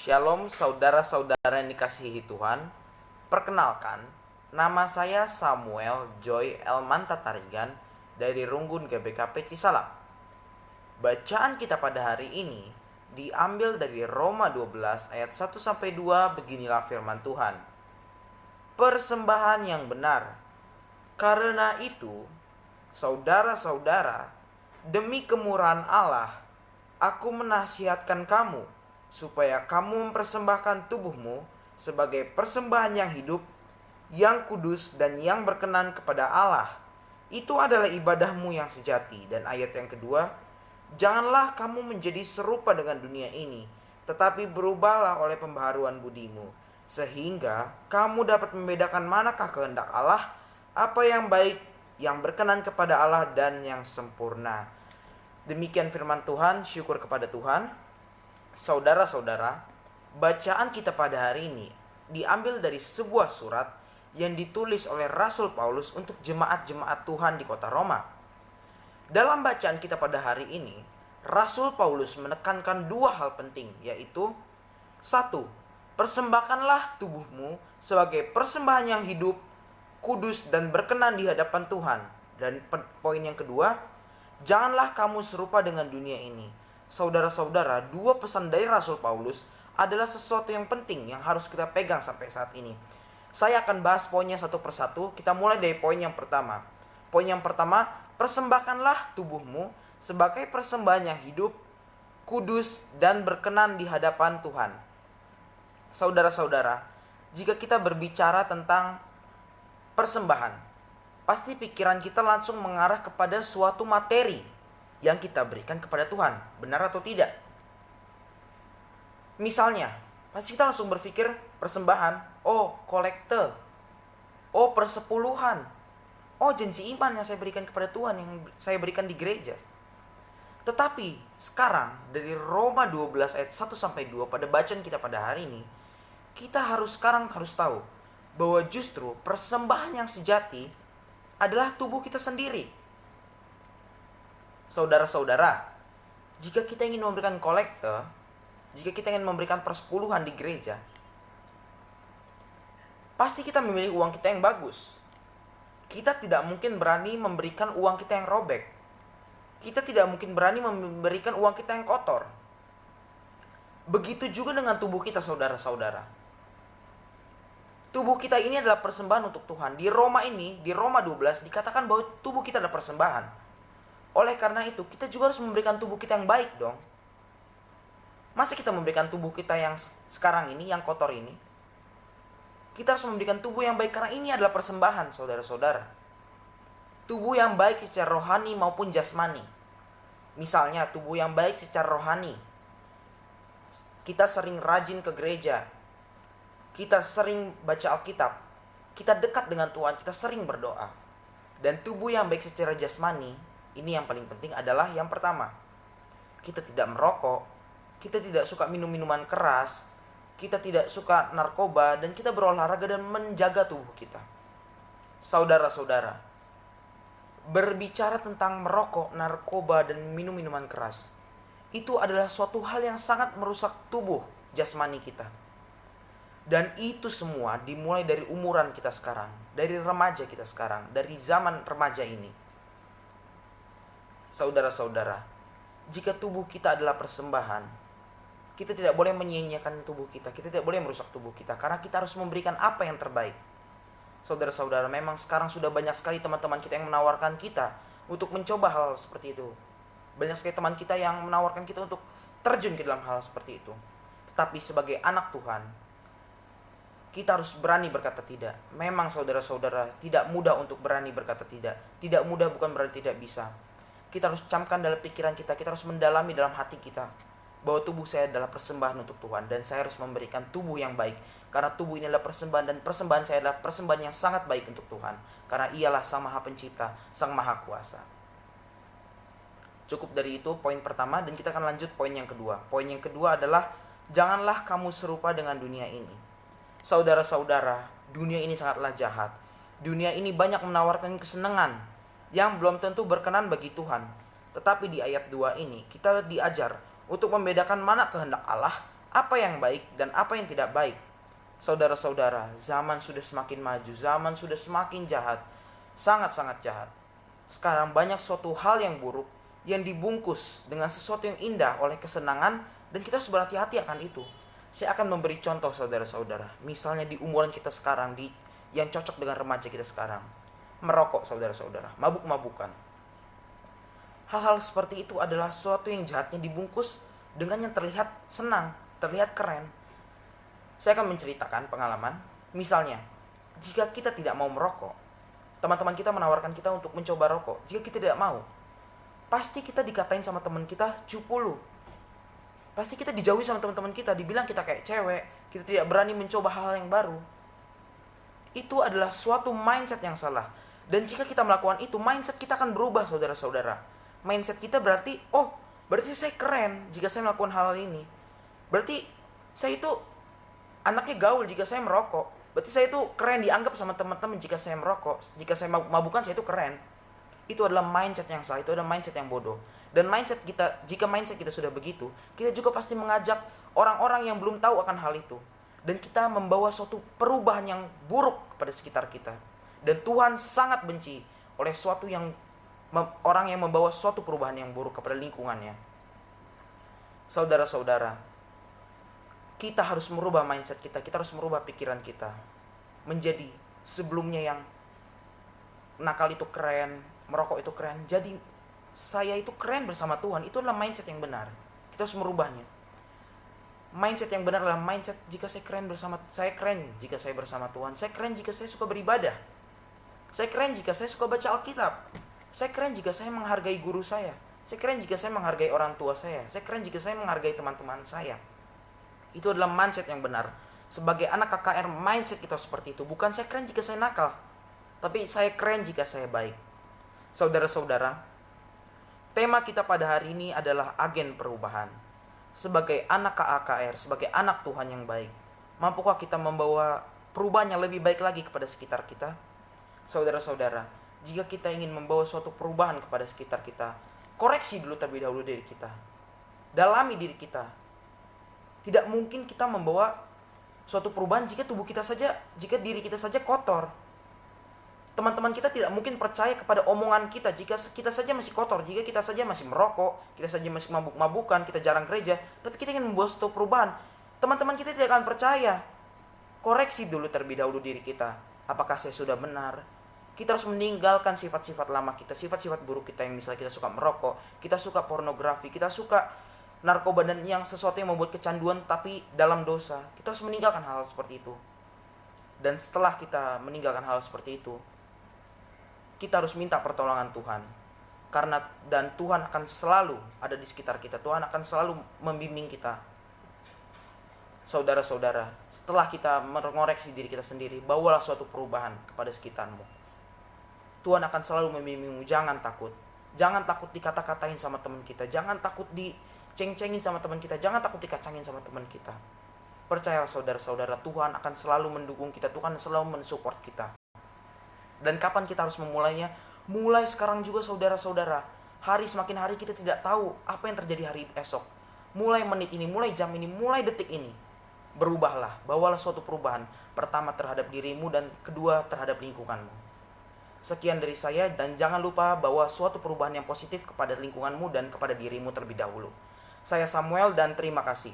Shalom saudara-saudara yang dikasihi Tuhan. Perkenalkan, nama saya Samuel Joy Elmanta Tarigan dari Runggun GBKP Cisalak. Bacaan kita pada hari ini diambil dari Roma 12 ayat 1-2. Beginilah firman Tuhan. Persembahan yang benar. Karena itu, saudara-saudara, demi kemurahan Allah, aku menasihatkan kamu supaya kamu mempersembahkan tubuhmu sebagai persembahan yang hidup, yang kudus, dan yang berkenan kepada Allah. Itu adalah ibadahmu yang sejati. Dan ayat yang kedua, janganlah kamu menjadi serupa dengan dunia ini, tetapi berubahlah oleh pembaharuan budimu, sehingga kamu dapat membedakan manakah kehendak Allah, apa yang baik, yang berkenan kepada Allah, dan yang sempurna. Demikian firman Tuhan. Syukur kepada Tuhan. Saudara-saudara, bacaan kita pada hari ini diambil dari sebuah surat yang ditulis oleh Rasul Paulus untuk jemaat-jemaat Tuhan di kota Roma. Dalam bacaan kita pada hari ini, Rasul Paulus menekankan dua hal penting, yaitu satu, persembahkanlah tubuhmu sebagai persembahan yang hidup, kudus, dan berkenan di hadapan Tuhan. Dan poin yang kedua, janganlah kamu serupa dengan dunia ini. Saudara-saudara, dua pesan dari Rasul Paulus adalah sesuatu yang penting yang harus kita pegang sampai saat ini. Saya akan bahas poinnya satu persatu. Kita mulai dari poin yang pertama. Poin yang pertama, persembahkanlah tubuhmu sebagai persembahan yang hidup, kudus, dan berkenan di hadapan Tuhan. Saudara-saudara, jika kita berbicara tentang persembahan, pasti pikiran kita langsung mengarah kepada suatu materi yang kita berikan kepada Tuhan. Benar atau tidak? Misalnya, pasti kita langsung berpikir persembahan, oh kolekte, oh persepuluhan, oh janji iman yang saya berikan kepada Tuhan, yang saya berikan di gereja. Tetapi sekarang dari Roma 12 ayat 1-2 pada bacaan kita pada hari ini, kita harus tahu bahwa justru persembahan yang sejati adalah tubuh kita sendiri. Saudara-saudara, jika kita ingin memberikan kolekte, jika kita ingin memberikan persepuluhan di gereja, pasti kita memilih uang kita yang bagus. Kita tidak mungkin berani memberikan uang kita yang robek. Kita tidak mungkin berani memberikan uang kita yang kotor. Begitu juga dengan tubuh kita, saudara-saudara. Tubuh kita ini adalah persembahan untuk Tuhan. Di Roma 12 dikatakan bahwa tubuh kita adalah persembahan. Oleh karena itu, kita juga harus memberikan tubuh kita yang baik dong. Masa kita memberikan tubuh kita yang sekarang ini, yang kotor ini? Kita harus memberikan tubuh yang baik karena ini adalah persembahan, saudara-saudara. Tubuh yang baik secara rohani maupun jasmani. Misalnya, tubuh yang baik secara rohani. Kita sering rajin ke gereja. Kita sering baca Alkitab. Kita dekat dengan Tuhan, kita sering berdoa. Dan tubuh yang baik secara jasmani, ini yang paling penting adalah yang pertama, kita tidak merokok, kita tidak suka minum-minuman keras, kita tidak suka narkoba, dan kita berolahraga dan menjaga tubuh kita. Saudara-saudara, berbicara tentang merokok, narkoba, dan minum-minuman keras, itu adalah suatu hal yang sangat merusak tubuh jasmani kita. Dan itu semua dimulai dari umuran kita sekarang, dari remaja kita sekarang, dari zaman remaja ini. Saudara-saudara, jika tubuh kita adalah persembahan, kita tidak boleh menyia-nyiakan tubuh kita. Kita tidak boleh merusak tubuh kita, karena kita harus memberikan apa yang terbaik. Saudara-saudara, memang sekarang sudah banyak sekali teman-teman kita yang menawarkan kita untuk mencoba hal seperti itu. Banyak sekali teman kita yang menawarkan kita untuk terjun ke dalam hal seperti itu. Tetapi sebagai anak Tuhan, kita harus berani berkata tidak. Memang saudara-saudara, tidak mudah untuk berani berkata tidak. Tidak mudah bukan berarti tidak bisa. Kita harus camkan dalam pikiran kita, kita harus mendalami dalam hati kita bahwa tubuh saya adalah persembahan untuk Tuhan, dan saya harus memberikan tubuh yang baik karena tubuh ini adalah persembahan, dan persembahan saya adalah persembahan yang sangat baik untuk Tuhan karena Ialah Sang Maha Pencipta, Sang Maha Kuasa. Cukup dari itu poin pertama, dan kita akan lanjut poin yang kedua. Poin yang kedua adalah janganlah kamu serupa dengan dunia ini. Saudara-saudara, dunia ini sangatlah jahat. Dunia ini banyak menawarkan kesenangan yang belum tentu berkenan bagi Tuhan. Tetapi di ayat 2 ini kita diajar untuk membedakan mana kehendak Allah, apa yang baik dan apa yang tidak baik. Saudara-saudara, zaman sudah semakin maju, zaman sudah semakin jahat, sangat-sangat jahat. Sekarang banyak suatu hal yang buruk yang dibungkus dengan sesuatu yang indah oleh kesenangan, dan kita harus berhati-hati akan itu. Saya akan memberi contoh saudara-saudara. Misalnya di umuran kita sekarang, yang cocok dengan remaja kita sekarang. Merokok saudara-saudara, mabuk-mabukan. Hal-hal seperti itu adalah sesuatu yang jahatnya dibungkus dengan yang terlihat senang, terlihat keren. Saya akan menceritakan pengalaman. Misalnya, jika kita tidak mau merokok, teman-teman kita menawarkan kita untuk mencoba rokok. Jika kita tidak mau, pasti kita dikatain sama teman kita cupu lu. Pasti kita dijauhi sama teman-teman kita, dibilang kita kayak cewek, kita tidak berani mencoba hal yang baru. Itu adalah suatu mindset yang salah. Dan jika kita melakukan itu, mindset kita akan berubah saudara-saudara. Mindset kita berarti, oh berarti saya keren jika saya melakukan hal ini. Berarti saya itu anaknya gaul jika saya merokok. Berarti saya itu keren dianggap sama teman-teman jika saya merokok. Jika saya mabukan, saya itu keren. Itu adalah mindset yang salah, itu adalah mindset yang bodoh. Dan mindset kita, jika mindset kita sudah begitu, kita juga pasti mengajak orang-orang yang belum tahu akan hal itu. Dan kita membawa suatu perubahan yang buruk kepada sekitar kita. Dan Tuhan sangat benci oleh suatu yang orang yang membawa suatu perubahan yang buruk kepada lingkungannya. Saudara-saudara, kita harus merubah mindset kita, kita harus merubah pikiran kita. Menjadi sebelumnya yang nakal itu keren, merokok itu keren, jadi saya itu keren bersama Tuhan. Itu adalah mindset yang benar. Kita harus merubahnya. Mindset yang benar adalah mindset jika saya keren jika saya bersama Tuhan. Saya keren jika saya suka beribadah. Saya keren jika saya suka baca Alkitab. Saya keren jika saya menghargai guru saya. Saya keren jika saya menghargai orang tua saya. Saya keren jika saya menghargai teman-teman saya. Itu adalah mindset yang benar. Sebagai anak KKR, mindset kita seperti itu. Bukan saya keren jika saya nakal, tapi saya keren jika saya baik. Saudara-saudara, tema kita pada hari ini adalah agen perubahan. Sebagai anak KKR, sebagai anak Tuhan yang baik, mampukah kita membawa perubahan yang lebih baik lagi kepada sekitar kita? Saudara-saudara, jika kita ingin membawa suatu perubahan kepada sekitar kita, koreksi dulu terlebih dahulu diri kita. Dalami diri kita. Tidak mungkin kita membawa suatu perubahan jika diri kita saja kotor. Teman-teman kita tidak mungkin percaya kepada omongan kita jika kita saja masih kotor, jika kita saja masih merokok, kita saja masih mabuk-mabukan, kita jarang gereja, tapi kita ingin membuat suatu perubahan. Teman-teman kita tidak akan percaya. Koreksi dulu terlebih dahulu diri kita. Apakah saya sudah benar? Kita harus meninggalkan sifat-sifat lama kita, sifat-sifat buruk kita, yang misalnya kita suka merokok, kita suka pornografi, kita suka narkoba, dan yang sesuatu yang membuat kecanduan tapi dalam dosa. Kita harus meninggalkan hal seperti itu. Dan setelah kita meninggalkan hal seperti itu, kita harus minta pertolongan Tuhan. Dan Tuhan akan selalu ada di sekitar kita. Tuhan akan selalu membimbing kita. Saudara-saudara, setelah kita mengoreksi diri kita sendiri, bawalah suatu perubahan kepada sekitarmu. Tuhan akan selalu membimbingmu. Jangan takut. Jangan takut dikata-katain sama teman kita. Jangan takut diceng-cengin sama teman kita. Jangan takut dikacangin sama teman kita. Percayalah saudara-saudara, Tuhan akan selalu mendukung kita. Tuhan selalu mensupport kita. Dan kapan kita harus memulainya? Mulai sekarang juga saudara-saudara. Semakin hari kita tidak tahu apa yang terjadi hari esok. Mulai menit ini, mulai jam ini, mulai detik ini. Berubahlah, bawalah suatu perubahan. Pertama terhadap dirimu, dan kedua terhadap lingkunganmu. Sekian dari saya, dan jangan lupa bawa suatu perubahan yang positif kepada lingkunganmu dan kepada dirimu terlebih dahulu. Saya Samuel, dan terima kasih.